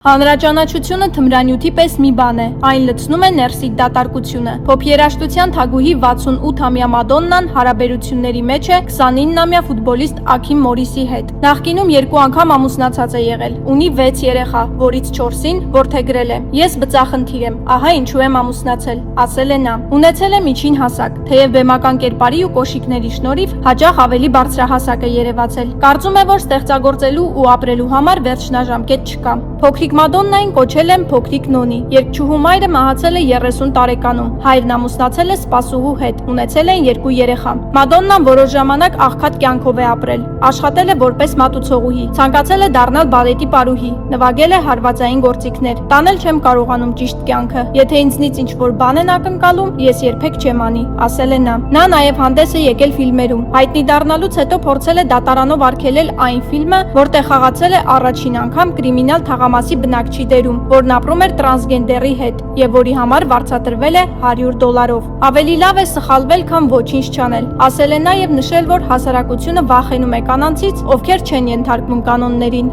Հանրաճանաչությունը թմրանյութի պես մի բան է, այն լցնում է ներսիդ դատարկությունը։ Փոփ երաժշտության թագուհի 68-ամյա Մադոննան հարաբերությունների մեջ է 29-ամյա ֆուտբոլիստ Աքիմ Մորիսի հետ։ Նախկինում 2 անգամ ամուսնացած է եղել, ունի 6 երեխա, որից 4-ին որդեգրել է։ Ես բծախնդիր եմ, ահա ինչու եմ ամուսնացել, ասել է նա։ Ունեցել է միջին հասակ, թեև բեմական կերպարի ու կոշիկների շնորհիվ հաճախ ավելի բարձրահասակ է երևացել։ Կարծում է, որ ստեղծագործելու ու ապրելու համար վերջնաժամկետ չկա։ Փոքրիկ Մադոննային կոչել են փոքրիկ Նոնի։ Երգչուհու մայրը մահացել է 30 տարեկանում, հայրն ամուսնացել է սպասուհու հետ, ունեցել են 2 երեխա։ Մադոննան որոշ ժամանակ աղքատ կյանքով է ապրել, աշխատել է որպես մատուցողուհի, ցանկացել է դառնալ բալետի պարուհի, նվագել է հարվածային գործիքներ։ Տանել չեմ կարողանում ճիշտ կյանքը, եթե ինձնից ինչ-որ բան են ակնկալում, ես երբեք չեմ անի, ասել է նա։ Նա նաև հանդես է եկել ֆիլմերում։ Հայտնի դառնալուց հետո փորձել է դատարանով արգելել այն ֆիլմը, որտեղ խաղացել է առաջին անգամ կրիմինալ թաղամասի բնակչի դերում, որն ապրում էր տրանսգենդերի հետ եւ որի համար վարձատրվել է $100։ Ավելի լավ է սխալվել, քան ոչինչ չանել, ասել է նա եւ նշել, որ հասարակությունը վախենում է կանանցից, ովքեր չեն ենթարկվում կանոններին։